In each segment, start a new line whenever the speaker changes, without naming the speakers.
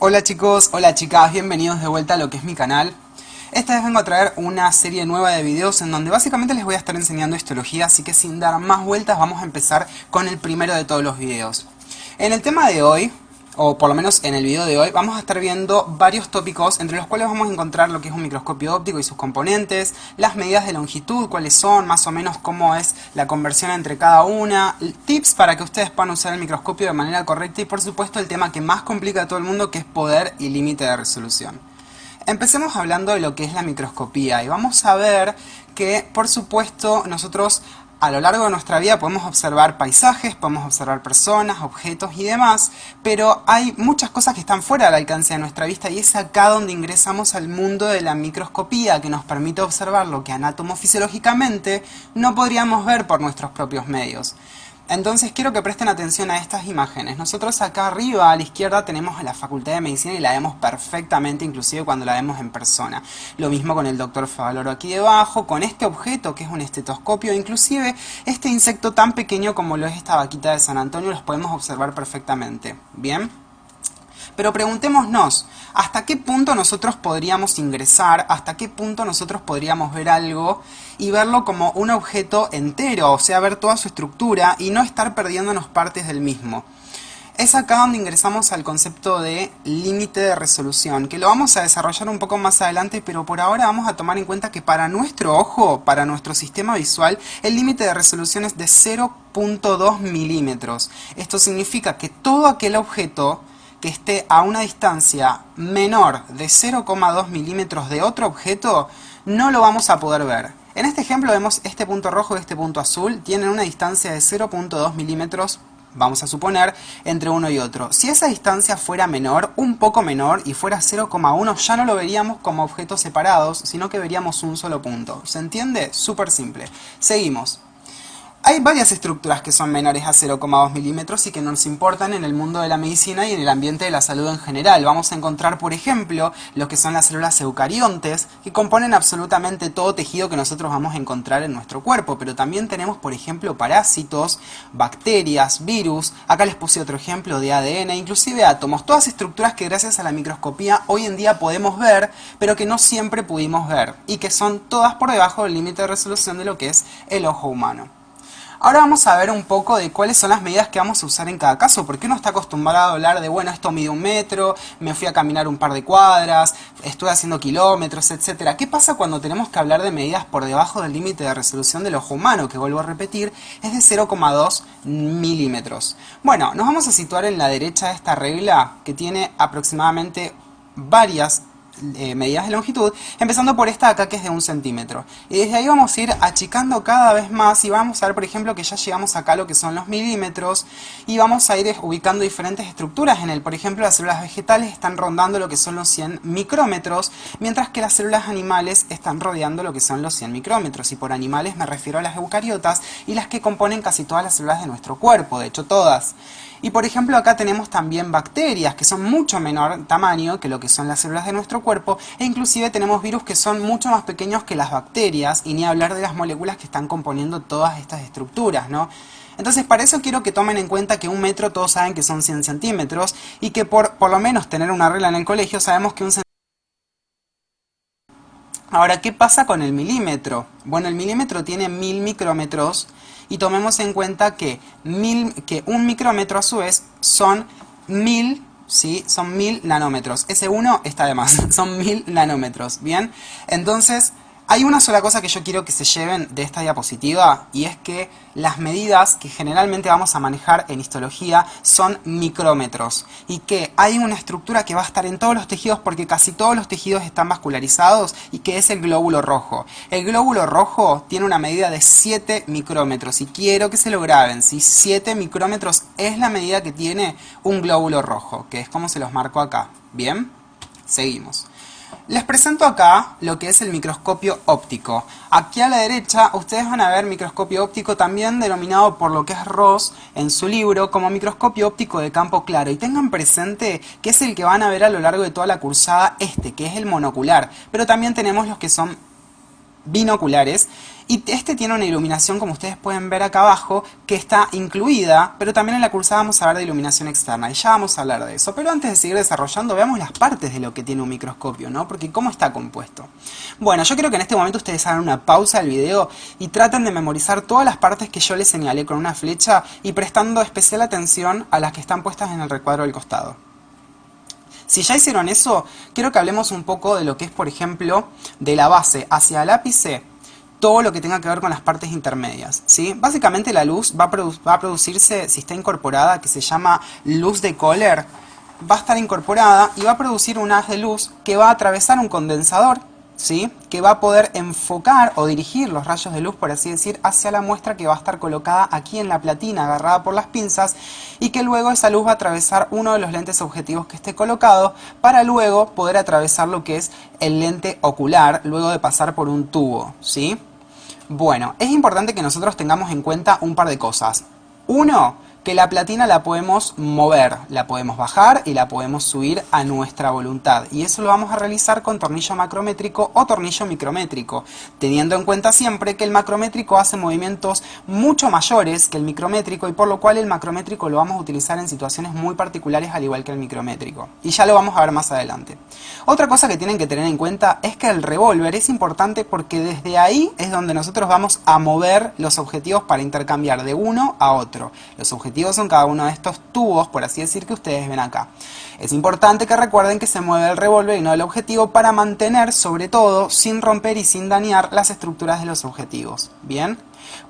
Hola chicos, hola chicas, bienvenidos de vuelta a lo que es mi canal. Esta vez vengo a traer una serie nueva de videos en donde básicamente les voy a estar enseñando histología, así que sin dar más vueltas vamos a empezar con el primero de todos los videos. En el tema de hoy, o por lo menos en el video de hoy, vamos a estar viendo varios tópicos entre los cuales vamos a encontrar lo que es un microscopio óptico y sus componentes, las medidas de longitud, cuáles son, más o menos cómo es la conversión entre cada una, tips para que ustedes puedan usar el microscopio de manera correcta y por supuesto el tema que más complica a todo el mundo, que es poder y límite de resolución. Empecemos hablando de lo que es la microscopía y vamos a ver que por supuesto nosotros a lo largo de nuestra vida podemos observar paisajes, podemos observar personas, objetos y demás, pero hay muchas cosas que están fuera del alcance de nuestra vista y es acá donde ingresamos al mundo de la microscopía, que nos permite observar lo que anatomofisiológicamente no podríamos ver por nuestros propios medios. Entonces quiero que presten atención a estas imágenes. Nosotros acá arriba a la izquierda tenemos la Facultad de Medicina y la vemos perfectamente, inclusive cuando la vemos en persona. Lo mismo con el doctor Favaloro aquí debajo, con este objeto que es un estetoscopio, inclusive este insecto tan pequeño como lo es esta vaquita de San Antonio los podemos observar perfectamente. ¿Bien? Pero preguntémonos, ¿hasta qué punto nosotros podríamos ingresar? ¿Hasta qué punto nosotros podríamos ver algo y verlo como un objeto entero? O sea, ver toda su estructura y no estar perdiéndonos partes del mismo. Es acá donde ingresamos al concepto de límite de resolución, que lo vamos a desarrollar un poco más adelante, pero por ahora vamos a tomar en cuenta que para nuestro ojo, para nuestro sistema visual, el límite de resolución es de 0.2 milímetros. Esto significa que todo aquel objeto que esté a una distancia menor de 0,2 milímetros de otro objeto, no lo vamos a poder ver. En este ejemplo vemos este punto rojo y este punto azul, tienen una distancia de 0.2 milímetros, vamos a suponer, entre uno y otro. Si esa distancia fuera menor, un poco menor, y fuera 0,1, ya no lo veríamos como objetos separados, sino que veríamos un solo punto. ¿Se entiende? Súper simple. Seguimos. Hay varias estructuras que son menores a 0,2 milímetros y que nos importan en el mundo de la medicina y en el ambiente de la salud en general. Vamos a encontrar, por ejemplo, lo que son las células eucariontes, que componen absolutamente todo tejido que nosotros vamos a encontrar en nuestro cuerpo. Pero también tenemos, por ejemplo, parásitos, bacterias, virus. Acá les puse otro ejemplo de ADN, inclusive átomos. Todas estructuras que gracias a la microscopía hoy en día podemos ver, pero que no siempre pudimos ver. Y que son todas por debajo del límite de resolución de lo que es el ojo humano. Ahora vamos a ver un poco de cuáles son las medidas que vamos a usar en cada caso, porque uno está acostumbrado a hablar de, bueno, esto mide 1 metro, me fui a caminar un par de cuadras, estuve haciendo kilómetros, etc. ¿Qué pasa cuando tenemos que hablar de medidas por debajo del límite de resolución del ojo humano, que vuelvo a repetir, es de 0,2 milímetros? Bueno, nos vamos a situar en la derecha de esta regla, que tiene aproximadamente varias medidas de longitud, empezando por esta acá que es de 1 centímetro. Y desde ahí vamos a ir achicando cada vez más y vamos a ver, por ejemplo, que ya llegamos acá a lo que son los milímetros y vamos a ir ubicando diferentes estructuras en él. Por ejemplo, las células vegetales están rondando lo que son los 100 micrómetros, mientras que las células animales están rodeando lo que son los 100 micrómetros. Y por animales me refiero a las eucariotas y las que componen casi todas las células de nuestro cuerpo, de hecho todas. Y por ejemplo acá tenemos también bacterias que son mucho menor tamaño que lo que son las células de nuestro cuerpo, e inclusive tenemos virus que son mucho más pequeños que las bacterias, y ni hablar de las moléculas que están componiendo todas estas estructuras, ¿no? Entonces para eso quiero que tomen en cuenta que 1 metro todos saben que son 100 centímetros y que por lo menos tener una regla en el colegio sabemos que un centímetro. Ahora, ¿qué pasa con el milímetro? Bueno, el milímetro tiene 1000 micrómetros y tomemos en cuenta que 1 micrómetro a su vez son 1000, ¿sí? Son 1000 nanómetros. Ese 1 está de más, son 1000 nanómetros, ¿bien? Entonces, hay una sola cosa que yo quiero que se lleven de esta diapositiva, y es que las medidas que generalmente vamos a manejar en histología son micrómetros, y que hay una estructura que va a estar en todos los tejidos porque casi todos los tejidos están vascularizados, y que es el glóbulo rojo. El glóbulo rojo tiene una medida de 7 micrómetros y quiero que se lo graben, ¿sí? 7 micrómetros es la medida que tiene un glóbulo rojo, que es como se los marco acá. ¿Bien? Seguimos. Les presento acá lo que es el microscopio óptico. Aquí a la derecha ustedes van a ver microscopio óptico, también denominado por lo que es Ross en su libro como microscopio óptico de campo claro. Y tengan presente que es el que van a ver a lo largo de toda la cursada, que es el monocular. Pero también tenemos los que son binoculares, y este tiene una iluminación, como ustedes pueden ver acá abajo, que está incluida, pero también en la cursada vamos a ver de iluminación externa, y ya vamos a hablar de eso. Pero antes de seguir desarrollando, veamos las partes de lo que tiene un microscopio, ¿no? Porque cómo está compuesto. Bueno, yo creo que en este momento ustedes hagan una pausa del video y traten de memorizar todas las partes que yo les señalé con una flecha y prestando especial atención a las que están puestas en el recuadro del costado. Si ya hicieron eso, quiero que hablemos un poco de lo que es, por ejemplo, de la base hacia el ápice, todo lo que tenga que ver con las partes intermedias, ¿sí? Básicamente la luz va a producirse, si está incorporada, que se llama luz de Kohler, va a estar incorporada y va a producir un haz de luz que va a atravesar un condensador, ¿sí? Que va a poder enfocar o dirigir los rayos de luz, por así decir, hacia la muestra que va a estar colocada aquí en la platina, agarrada por las pinzas, y que luego esa luz va a atravesar uno de los lentes objetivos que esté colocado, para luego poder atravesar lo que es el lente ocular, luego de pasar por un tubo, ¿sí? Bueno, es importante que nosotros tengamos en cuenta un par de cosas. Uno, que la platina la podemos mover, la podemos bajar y la podemos subir a nuestra voluntad. Y eso lo vamos a realizar con tornillo macrométrico o tornillo micrométrico, teniendo en cuenta siempre que el macrométrico hace movimientos mucho mayores que el micrométrico, y por lo cual el macrométrico lo vamos a utilizar en situaciones muy particulares al igual que el micrométrico. Y ya lo vamos a ver más adelante. Otra cosa que tienen que tener en cuenta es que el revólver es importante porque desde ahí es donde nosotros vamos a mover los objetivos para intercambiar de uno a otro. Los objetivos son cada uno de estos tubos, por así decir, que ustedes ven acá. Es importante que recuerden que se mueve el revólver y no el objetivo para mantener, sobre todo, sin romper y sin dañar las estructuras de los objetivos. ¿Bien?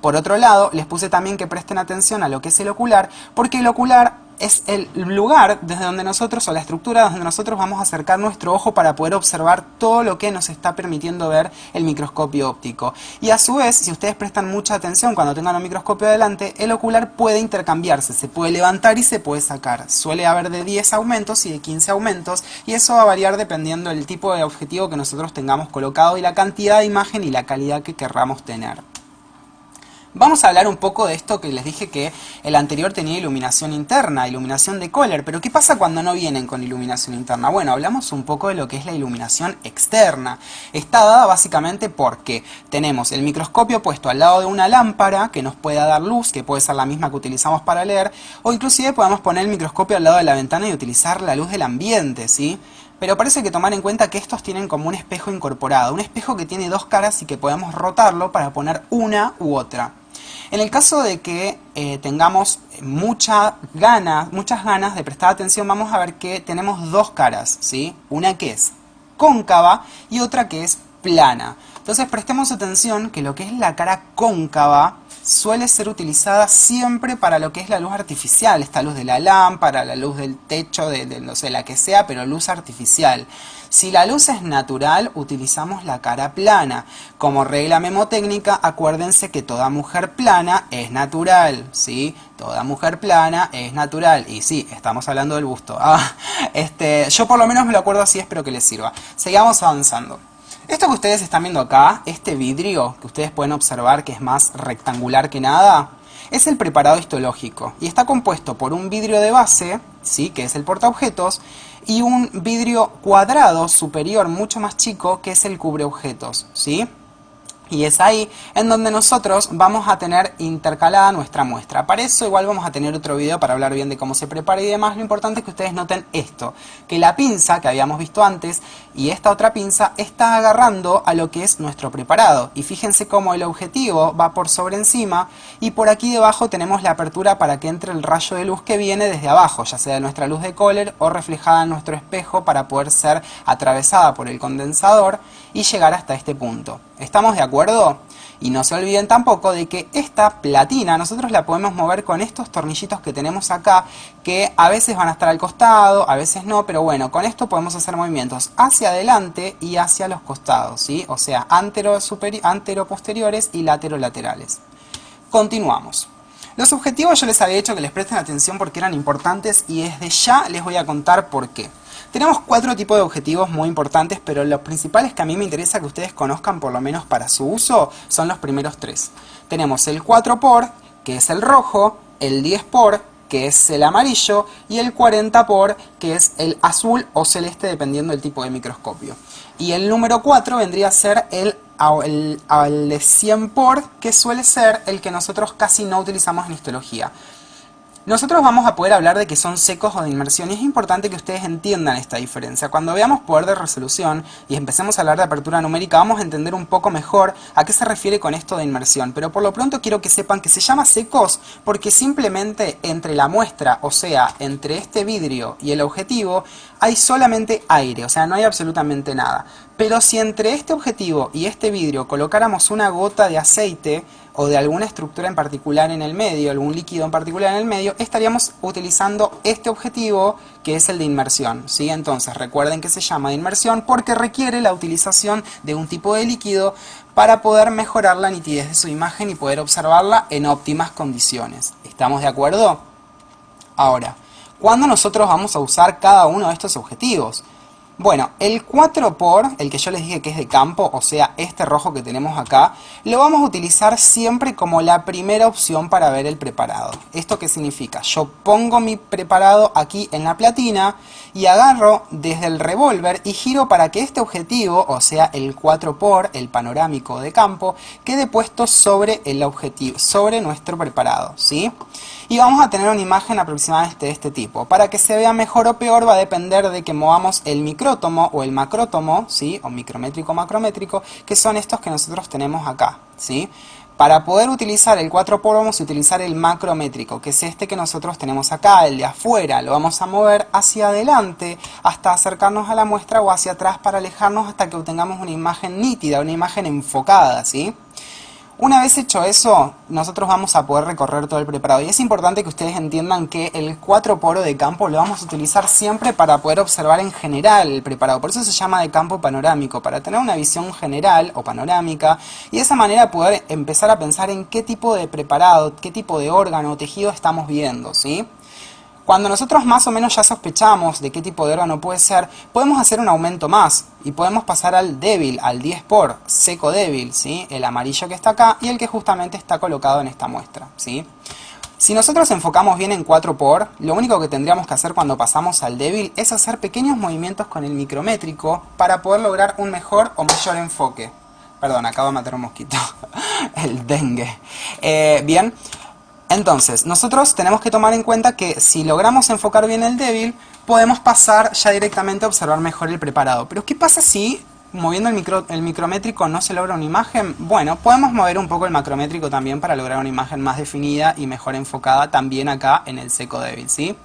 Por otro lado, les puse también que presten atención a lo que es el ocular, porque el ocular es el lugar desde donde nosotros, o la estructura donde nosotros vamos a acercar nuestro ojo para poder observar todo lo que nos está permitiendo ver el microscopio óptico. Y a su vez, si ustedes prestan mucha atención cuando tengan un microscopio adelante, el ocular puede intercambiarse, se puede levantar y se puede sacar. Suele haber de 10 aumentos y de 15 aumentos, y eso va a variar dependiendo del tipo de objetivo que nosotros tengamos colocado y la cantidad de imagen y la calidad que querramos tener. Vamos a hablar un poco de esto que les dije que el anterior tenía iluminación interna, iluminación de Kohler, pero ¿qué pasa cuando no vienen con iluminación interna? Bueno, hablamos un poco de lo que es la iluminación externa. Está dada básicamente porque tenemos el microscopio puesto al lado de una lámpara que nos pueda dar luz, que puede ser la misma que utilizamos para leer, o inclusive podemos poner el microscopio al lado de la ventana y utilizar la luz del ambiente, ¿sí? Pero parece que tomar en cuenta que estos tienen como un espejo incorporado, un espejo que tiene dos caras y que podemos rotarlo para poner una u otra. En el caso de que tengamos muchas ganas de prestar atención, vamos a ver que tenemos dos caras, ¿sí? Una que es cóncava y otra que es plana. Entonces prestemos atención que lo que es la cara cóncava suele ser utilizada siempre para lo que es la luz artificial, esta luz de la lámpara, la luz del techo, no sé, la que sea, pero luz artificial. Si la luz es natural, utilizamos la cara plana. Como regla memotécnica, acuérdense que toda mujer plana es natural, ¿sí? Toda mujer plana es natural. Y sí, estamos hablando del busto. Yo por lo menos me lo acuerdo así, espero que les sirva. Sigamos avanzando. Esto que ustedes están viendo acá, este vidrio que ustedes pueden observar que es más rectangular que nada, es el preparado histológico y está compuesto por un vidrio de base, ¿sí? Que es el portaobjetos, y un vidrio cuadrado superior mucho más chico que es el cubreobjetos, ¿sí? Y es ahí en donde nosotros vamos a tener intercalada nuestra muestra. Para eso igual vamos a tener otro video para hablar bien de cómo se prepara y demás. Lo importante es que ustedes noten esto, que la pinza que habíamos visto antes y esta otra pinza está agarrando a lo que es nuestro preparado. Y fíjense cómo el objetivo va por sobre encima y por aquí debajo tenemos la apertura para que entre el rayo de luz que viene desde abajo, ya sea de nuestra luz de Kohler o reflejada en nuestro espejo para poder ser atravesada por el condensador y llegar hasta este punto. ¿Estamos de acuerdo? Y no se olviden tampoco de que esta platina nosotros la podemos mover con estos tornillitos que tenemos acá, que a veces van a estar al costado, a veces no, pero bueno, con esto podemos hacer movimientos hacia adelante y hacia los costados, ¿sí? O sea, antero-posteriores y latero-laterales. Continuamos. Los objetivos yo les había dicho que les presten atención porque eran importantes y desde ya les voy a contar por qué. Tenemos 4 tipos de objetivos muy importantes, pero los principales que a mí me interesa que ustedes conozcan por lo menos para su uso son los primeros 3. Tenemos el 4x, que es el rojo, el 10x, que es el amarillo, y el 40x, que es el azul o celeste dependiendo del tipo de microscopio. Y el número 4 vendría a ser el al de 100 por, que suele ser el que nosotros casi no utilizamos en histología. Nosotros vamos a poder hablar de que son secos o de inmersión y es importante que ustedes entiendan esta diferencia. Cuando veamos poder de resolución y empecemos a hablar de apertura numérica, vamos a entender un poco mejor a qué se refiere con esto de inmersión. Pero por lo pronto quiero que sepan que se llama secos porque simplemente entre la muestra, o sea, entre este vidrio y el objetivo, hay solamente aire, o sea, no hay absolutamente nada. Pero si entre este objetivo y este vidrio colocáramos una gota de aceite o de alguna estructura en particular en el medio, algún líquido en particular en el medio, estaríamos utilizando este objetivo que es el de inmersión, ¿sí? Entonces recuerden que se llama de inmersión porque requiere la utilización de un tipo de líquido para poder mejorar la nitidez de su imagen y poder observarla en óptimas condiciones. ¿Estamos de acuerdo? Ahora, ¿cuándo nosotros vamos a usar cada uno de estos objetivos? Bueno, el 4 por, el que yo les dije que es de campo, o sea, este rojo que tenemos acá, lo vamos a utilizar siempre como la primera opción para ver el preparado. ¿Esto qué significa? Yo pongo mi preparado aquí en la platina y agarro desde el revólver y giro para que este objetivo, o sea, el 4 por, el panorámico de campo, quede puesto sobre el objetivo, sobre nuestro preparado, ¿sí? Y vamos a tener una imagen aproximadamente de este tipo. Para que se vea mejor o peor va a depender de que movamos el micrótomo o el macrótomo, ¿sí? O micrométrico macrométrico, que son estos que nosotros tenemos acá, ¿sí? Para poder utilizar el 4 por vamos a utilizar el macrométrico, que es este que nosotros tenemos acá, el de afuera. Lo vamos a mover hacia adelante hasta acercarnos a la muestra o hacia atrás para alejarnos hasta que obtengamos una imagen nítida, una imagen enfocada, ¿sí? Una vez hecho eso, nosotros vamos a poder recorrer todo el preparado. Y es importante que ustedes entiendan que el 4 por de campo lo vamos a utilizar siempre para poder observar en general el preparado. Por eso se llama de campo panorámico, para tener una visión general o panorámica. Y de esa manera poder empezar a pensar en qué tipo de preparado, qué tipo de órgano o tejido estamos viendo, ¿sí? Cuando nosotros más o menos ya sospechamos de qué tipo de órgano puede ser, podemos hacer un aumento más y podemos pasar al débil, al 10 por, seco débil, ¿sí? El amarillo que está acá y el que justamente está colocado en esta muestra, ¿sí? Si nosotros enfocamos bien en 4 por, lo único que tendríamos que hacer cuando pasamos al débil es hacer pequeños movimientos con el micrométrico para poder lograr un mejor o mayor enfoque. Perdón, acabo de matar un mosquito. El dengue. Bien. Entonces, nosotros tenemos que tomar en cuenta que si logramos enfocar bien el débil, podemos pasar ya directamente a observar mejor el preparado. Pero ¿qué pasa si moviendo el micrométrico no se logra una imagen? Bueno, podemos mover un poco el macrométrico también para lograr una imagen más definida y mejor enfocada también acá en el seco débil, ¿sí?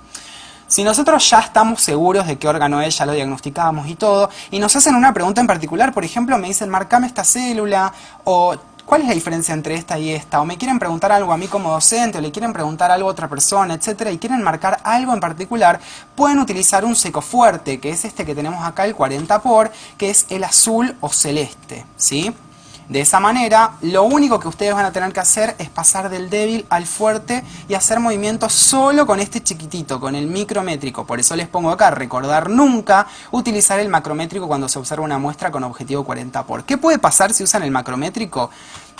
Si nosotros ya estamos seguros de qué órgano es, ya lo diagnosticamos y todo, y nos hacen una pregunta en particular, por ejemplo, me dicen, marcame esta célula, o ¿cuál es la diferencia entre esta y esta? O me quieren preguntar algo a mí como docente, o le quieren preguntar algo a otra persona, etcétera, y quieren marcar algo en particular, pueden utilizar un seco fuerte, que es este que tenemos acá, el 40 por, que es el azul o celeste, ¿sí? De esa manera, lo único que ustedes van a tener que hacer es pasar del débil al fuerte y hacer movimientos solo con este chiquitito, con el micrométrico. Por eso les pongo acá, recordar nunca utilizar el macrométrico cuando se observa una muestra con objetivo 40 por. ¿Qué puede pasar si usan el macrométrico?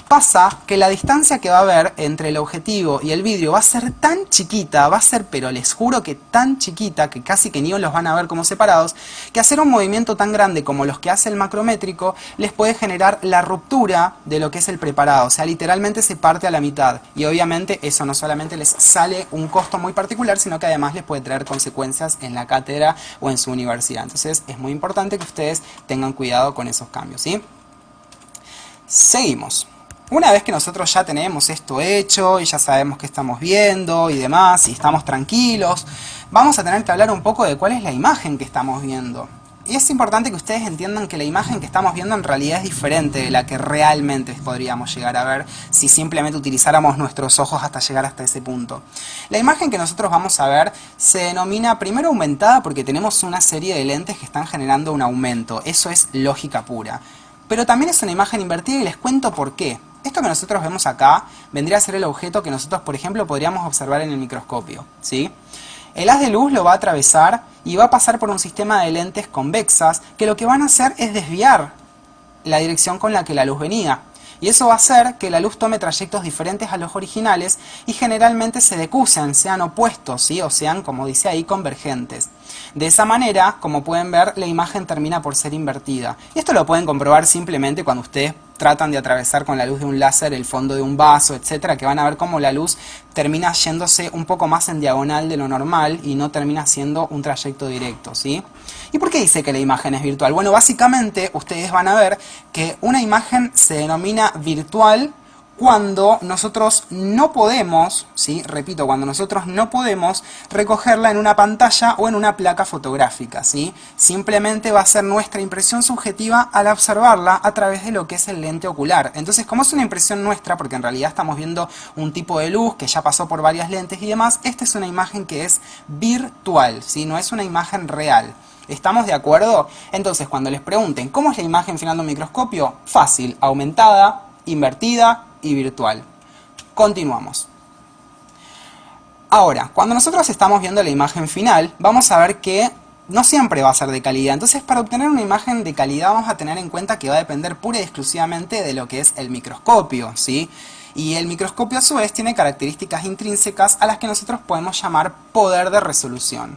Pasa que la distancia que va a haber entre el objetivo y el vidrio va a ser tan chiquita, va a ser, pero les juro que tan chiquita, que casi que ni los van a ver como separados, que hacer un movimiento tan grande como los que hace el macrométrico les puede generar la ruptura de lo que es el preparado, o sea, literalmente se parte a la mitad. Y obviamente eso no solamente les sale un costo muy particular, sino que además les puede traer consecuencias en la cátedra o en su universidad. Entonces es muy importante que ustedes tengan cuidado con esos cambios, ¿sí? Seguimos. Una vez que nosotros ya tenemos esto hecho y ya sabemos qué estamos viendo y demás y estamos tranquilos, vamos a tener que hablar un poco de cuál es la imagen que estamos viendo. Y es importante que ustedes entiendan que la imagen que estamos viendo en realidad es diferente de la que realmente podríamos llegar a ver si simplemente utilizáramos nuestros ojos hasta llegar hasta ese punto. La imagen que nosotros vamos a ver se denomina primero aumentada porque tenemos una serie de lentes que están generando un aumento. Eso es lógica pura. Pero también es una imagen invertida y les cuento por qué. Esto que nosotros vemos acá vendría a ser el objeto que nosotros, por ejemplo, podríamos observar en el microscopio, ¿sí? El haz de luz lo va a atravesar y va a pasar por un sistema de lentes convexas que lo que van a hacer es desviar la dirección con la que la luz venía. Y eso va a hacer que la luz tome trayectos diferentes a los originales y generalmente se decusen, sean opuestos, ¿sí? O sean, como dice ahí, convergentes. De esa manera, como pueden ver, la imagen termina por ser invertida. Y esto lo pueden comprobar simplemente cuando ustedes tratan de atravesar con la luz de un láser el fondo de un vaso, etcétera, que van a ver cómo la luz termina yéndose un poco más en diagonal de lo normal y no termina siendo un trayecto directo, ¿sí? ¿Y por qué dice que la imagen es virtual? Bueno, básicamente ustedes van a ver que una imagen se denomina virtual cuando nosotros no podemos, ¿sí? Repito, cuando nosotros no podemos recogerla en una pantalla o en una placa fotográfica, ¿sí? Simplemente va a ser nuestra impresión subjetiva al observarla a través de lo que es el lente ocular. Entonces, como es una impresión nuestra, porque en realidad estamos viendo un tipo de luz que ya pasó por varias lentes y demás, esta es una imagen que es virtual, ¿sí? No es una imagen real. ¿Estamos de acuerdo? Entonces, cuando les pregunten ¿cómo es la imagen final de un microscopio? Fácil, aumentada, invertida y virtual. Continuamos. Ahora, cuando nosotros estamos viendo la imagen final, vamos a ver que no siempre va a ser de calidad. Entonces, para obtener una imagen de calidad vamos a tener en cuenta que va a depender pura y exclusivamente de lo que es el microscopio, ¿sí? Y el microscopio a su vez tiene características intrínsecas a las que nosotros podemos llamar poder de resolución.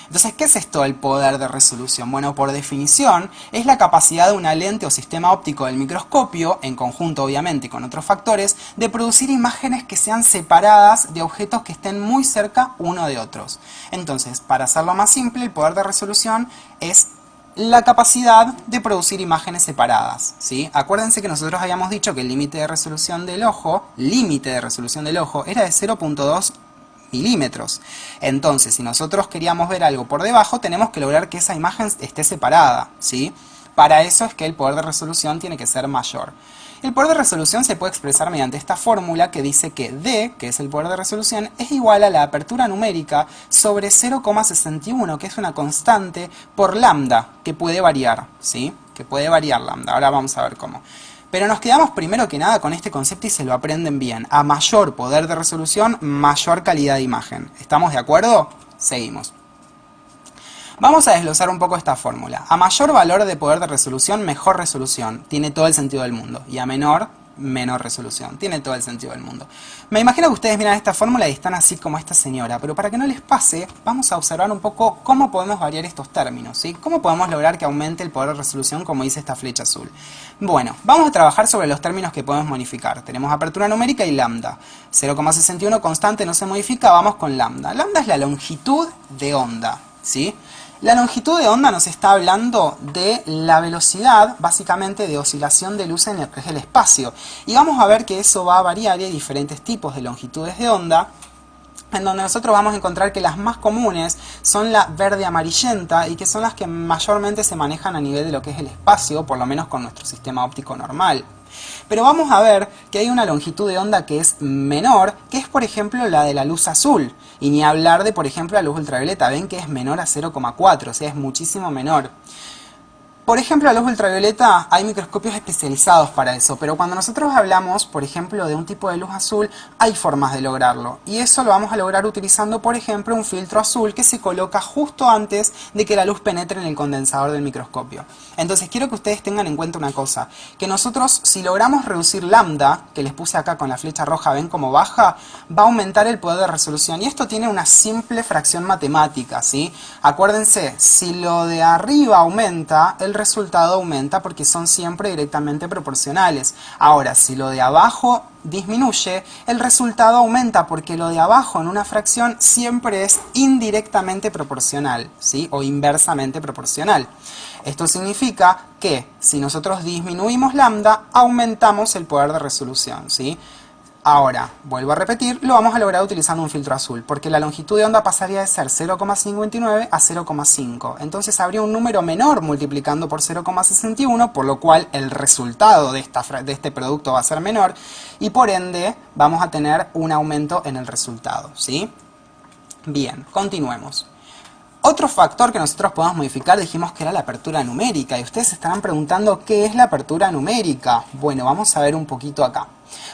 Entonces, ¿qué es esto del poder de resolución? Bueno, por definición, es la capacidad de una lente o sistema óptico del microscopio, en conjunto obviamente con otros factores, de producir imágenes que sean separadas de objetos que estén muy cerca uno de otros. Entonces, para hacerlo más simple, el poder de resolución es la capacidad de producir imágenes separadas, ¿sí? Acuérdense que nosotros habíamos dicho que el límite de resolución del ojo, era de 0.2 milímetros. Entonces, si nosotros queríamos ver algo por debajo, tenemos que lograr que esa imagen esté separada, ¿sí? Para eso es que el poder de resolución tiene que ser mayor. El poder de resolución se puede expresar mediante esta fórmula que dice que D, que es el poder de resolución, es igual a la apertura numérica sobre 0,61, que es una constante, por lambda, que puede variar, ¿sí? Que puede variar lambda. Ahora vamos a ver cómo. Pero nos quedamos primero que nada con este concepto y se lo aprenden bien. A mayor poder de resolución, mayor calidad de imagen. ¿Estamos de acuerdo? Seguimos. Vamos a desglosar un poco esta fórmula. A mayor valor de poder de resolución, mejor resolución. Tiene todo el sentido del mundo. Y a menor resolución. Tiene todo el sentido del mundo. Me imagino que ustedes miran esta fórmula y están así como esta señora, pero para que no les pase, vamos a observar un poco cómo podemos variar estos términos, ¿sí? ¿Cómo podemos lograr que aumente el poder de resolución como dice esta flecha azul? Bueno, vamos a trabajar sobre los términos que podemos modificar. Tenemos apertura numérica y lambda. 0,61 constante no se modifica, vamos con lambda. Lambda es la longitud de onda, ¿sí? La longitud de onda nos está hablando de la velocidad, básicamente, de oscilación de luz en el espacio. Y vamos a ver que eso va a variar y hay diferentes tipos de longitudes de onda, en donde nosotros vamos a encontrar que las más comunes son la verde amarillenta y que son las que mayormente se manejan a nivel de lo que es el espacio, por lo menos con nuestro sistema óptico normal. Pero vamos a ver que hay una longitud de onda que es menor, que es por ejemplo la de la luz azul. Y ni hablar de por ejemplo la luz ultravioleta, ven que es menor a 0,4, o sea es muchísimo menor. Por ejemplo, la luz ultravioleta, hay microscopios especializados para eso, pero cuando nosotros hablamos, por ejemplo, de un tipo de luz azul, hay formas de lograrlo. Y eso lo vamos a lograr utilizando, por ejemplo, un filtro azul que se coloca justo antes de que la luz penetre en el condensador del microscopio. Entonces, quiero que ustedes tengan en cuenta una cosa, que nosotros, si logramos reducir lambda, que les puse acá con la flecha roja, ven cómo baja, va a aumentar el poder de resolución. Y esto tiene una simple fracción matemática, ¿sí? Acuérdense, si lo de arriba aumenta, el resultado aumenta porque son siempre directamente proporcionales. Ahora, si lo de abajo disminuye, el resultado aumenta porque lo de abajo en una fracción siempre es indirectamente proporcional, ¿sí? O inversamente proporcional. Esto significa que si nosotros disminuimos lambda, aumentamos el poder de resolución, ¿sí? Ahora, vuelvo a repetir, lo vamos a lograr utilizando un filtro azul, porque la longitud de onda pasaría de ser 0,59 a 0,5. Entonces habría un número menor multiplicando por 0,61, por lo cual el resultado de este producto va a ser menor, y por ende vamos a tener un aumento en el resultado, ¿sí? Bien, continuemos. Otro factor que nosotros podemos modificar, dijimos que era la apertura numérica, y ustedes se estarán preguntando ¿qué es la apertura numérica? Bueno, vamos a ver un poquito acá.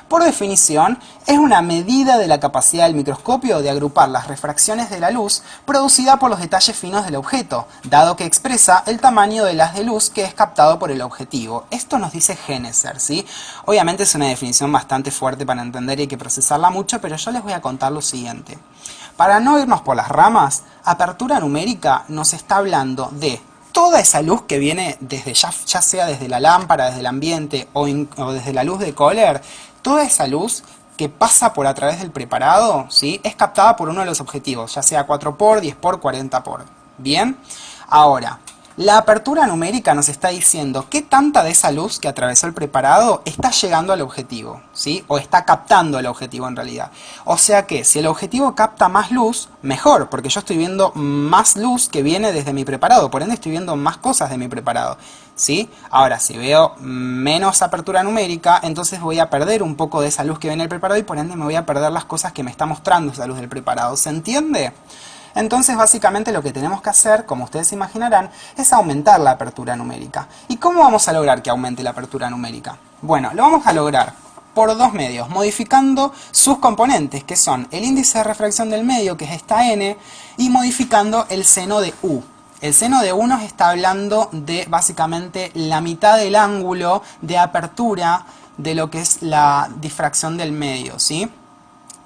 Por definición, es una medida de la capacidad del microscopio de agrupar las refracciones de la luz producida por los detalles finos del objeto, dado que expresa el tamaño del haz de luz que es captado por el objetivo. Esto nos dice Geneser, ¿sí? Obviamente es una definición bastante fuerte para entender y hay que procesarla mucho, pero yo les voy a contar lo siguiente. Para no irnos por las ramas, apertura numérica nos está hablando de toda esa luz que viene desde ya sea desde la lámpara, desde el ambiente o desde la luz de Kohler, toda esa luz que pasa por a través del preparado, ¿sí?, es captada por uno de los objetivos, ya sea 4x, 10x, 40x. ¿Bien? Ahora, la apertura numérica nos está diciendo qué tanta de esa luz que atravesó el preparado está llegando al objetivo, ¿sí? O está captando el objetivo en realidad. O sea que si el objetivo capta más luz, mejor, porque yo estoy viendo más luz que viene desde mi preparado, por ende estoy viendo más cosas de mi preparado, ¿sí? Ahora, si veo menos apertura numérica, entonces voy a perder un poco de esa luz que viene del preparado y por ende me voy a perder las cosas que me está mostrando esa luz del preparado. ¿Se entiende? Entonces básicamente lo que tenemos que hacer, como ustedes imaginarán, es aumentar la apertura numérica. ¿Y cómo vamos a lograr que aumente la apertura numérica? Bueno, lo vamos a lograr por dos medios, modificando sus componentes, que son el índice de refracción del medio, que es esta n, y modificando el seno de u. El seno de u nos está hablando de básicamente la mitad del ángulo de apertura de lo que es la difracción del medio, ¿sí?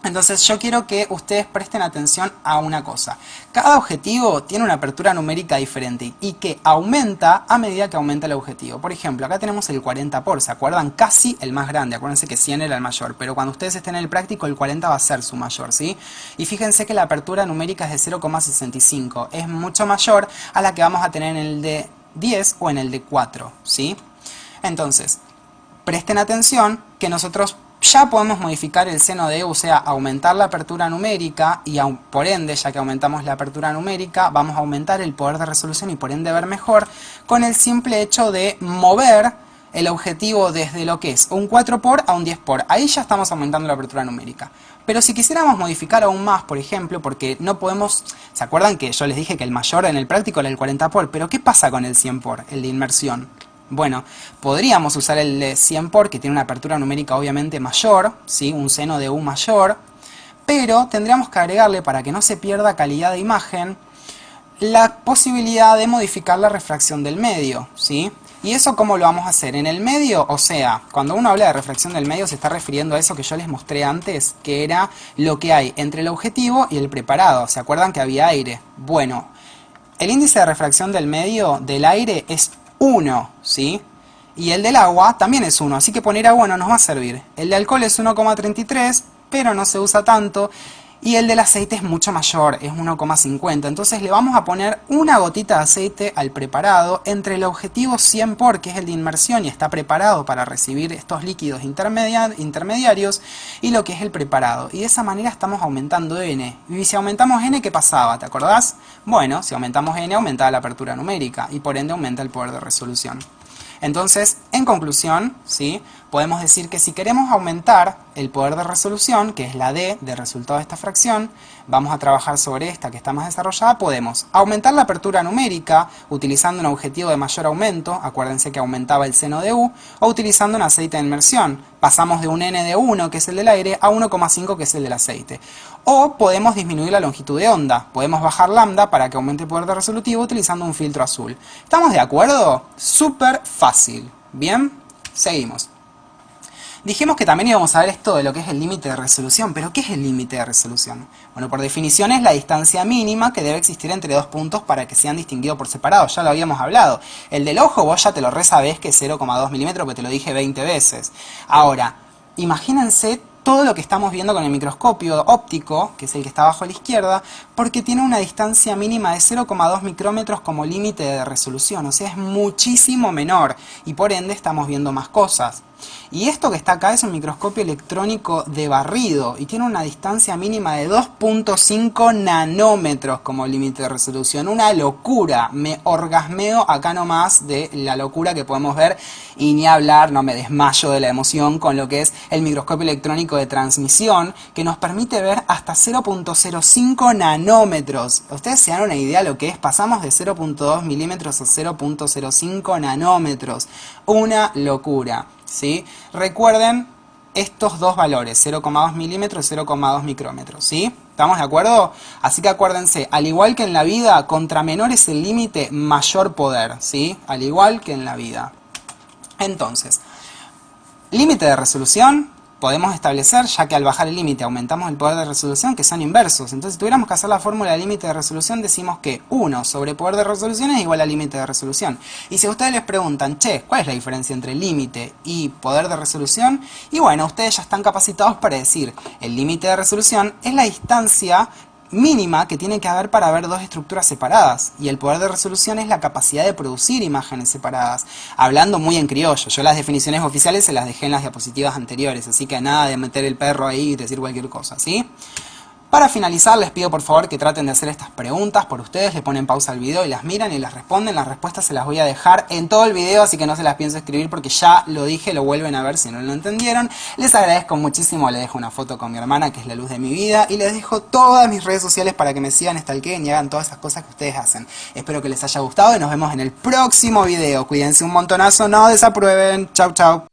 Entonces yo quiero que ustedes presten atención a una cosa. Cada objetivo tiene una apertura numérica diferente y que aumenta a medida que aumenta el objetivo. Por ejemplo, acá tenemos el 40x, ¿se acuerdan? Casi el más grande, acuérdense que 100 era el mayor, pero cuando ustedes estén en el práctico el 40 va a ser su mayor, ¿sí? Y fíjense que la apertura numérica es de 0,65, es mucho mayor a la que vamos a tener en el de 10 o en el de 4, ¿sí? Entonces, presten atención que nosotros ya podemos modificar el seno de u, o sea, aumentar la apertura numérica y por ende, ya que aumentamos la apertura numérica, vamos a aumentar el poder de resolución y por ende ver mejor con el simple hecho de mover el objetivo desde lo que es un 4x a un 10x. Ahí ya estamos aumentando la apertura numérica. Pero si quisiéramos modificar aún más, por ejemplo, porque no podemos... ¿Se acuerdan que yo les dije que el mayor en el práctico era el 40x? Pero ¿qué pasa con el 100x, el de inmersión? Bueno, podríamos usar el de 100x, que tiene una apertura numérica obviamente mayor, ¿sí? Un seno de u mayor, pero tendríamos que agregarle, para que no se pierda calidad de imagen, la posibilidad de modificar la refracción del medio, ¿sí? ¿Y eso cómo lo vamos a hacer? En el medio, o sea, cuando uno habla de refracción del medio se está refiriendo a eso que yo les mostré antes, que era lo que hay entre el objetivo y el preparado. ¿Se acuerdan que había aire? Bueno, el índice de refracción del medio del aire es 1, ¿sí? Y el del agua también es 1, así que poner agua no nos va a servir. El de alcohol es 1,33, pero no se usa tanto. Y el del aceite es mucho mayor, es 1,50. Entonces le vamos a poner una gotita de aceite al preparado entre el objetivo 100x, que es el de inmersión y está preparado para recibir estos líquidos intermediarios, y lo que es el preparado. Y de esa manera estamos aumentando n. Y si aumentamos n, ¿qué pasaba? ¿Te acordás? Bueno, si aumentamos n, aumentaba la apertura numérica y por ende aumenta el poder de resolución. Entonces, en conclusión, ¿sí?, podemos decir que si queremos aumentar el poder de resolución, que es la D de resultado de esta fracción, vamos a trabajar sobre esta que está más desarrollada, podemos aumentar la apertura numérica utilizando un objetivo de mayor aumento, acuérdense que aumentaba el seno de U, o utilizando un aceite de inmersión. Pasamos de un N de 1, que es el del aire, a 1,5, que es el del aceite. O podemos disminuir la longitud de onda, podemos bajar lambda para que aumente el poder de resolutivo utilizando un filtro azul. ¿Estamos de acuerdo? Súper fácil. Bien, seguimos. Dijimos que también íbamos a ver esto de lo que es el límite de resolución, pero ¿qué es el límite de resolución? Bueno, por definición es la distancia mínima que debe existir entre dos puntos para que sean distinguidos por separado, ya lo habíamos hablado. El del ojo vos ya te lo sabés que es 0,2 milímetros, porque te lo dije 20 veces. Ahora, imagínense todo lo que estamos viendo con el microscopio óptico, que es el que está abajo a la izquierda, porque tiene una distancia mínima de 0,2 micrómetros como límite de resolución, o sea, es muchísimo menor, y por ende estamos viendo más cosas. Y esto que está acá es un microscopio electrónico de barrido, y tiene una distancia mínima de 2,5 nanómetros como límite de resolución. Una locura, me orgasmeo acá nomás de la locura que podemos ver, y ni hablar, no me desmayo de la emoción con lo que es el microscopio electrónico de transmisión, que nos permite ver hasta 0,05 nanómetros. Ustedes se dan una idea de lo que es, pasamos de 0,2 milímetros a 0,05 nanómetros. Una locura, ¿sí? Recuerden estos dos valores, 0,2 milímetros y 0,2 micrómetros, ¿sí? ¿Estamos de acuerdo? Así que acuérdense, al igual que en la vida, contra menor es el límite, mayor poder, ¿sí? Al igual que en la vida. Entonces, límite de resolución, podemos establecer, ya que al bajar el límite aumentamos el poder de resolución, que son inversos. Entonces, si tuviéramos que hacer la fórmula de límite de resolución, decimos que 1 sobre poder de resolución es igual a límite de resolución. Y si ustedes les preguntan, che, ¿cuál es la diferencia entre límite y poder de resolución? Y bueno, ustedes ya están capacitados para decir, el límite de resolución es la distancia mínima que tiene que haber para ver dos estructuras separadas, y el poder de resolución es la capacidad de producir imágenes separadas, hablando muy en criollo. Yo las definiciones oficiales se las dejé en las diapositivas anteriores, así que nada de meter el perro ahí y decir cualquier cosa, ¿sí? Para finalizar, les pido por favor que traten de hacer estas preguntas por ustedes, le ponen pausa al video y las miran y las responden. Las respuestas se las voy a dejar en todo el video, así que no se las pienso escribir porque ya lo dije, lo vuelven a ver si no lo entendieron. Les agradezco muchísimo, les dejo una foto con mi hermana, que es la luz de mi vida, y les dejo todas mis redes sociales para que me sigan, stalkeen y hagan todas esas cosas que ustedes hacen. Espero que les haya gustado y nos vemos en el próximo video. Cuídense un montonazo, no desaprueben. Chau, chau.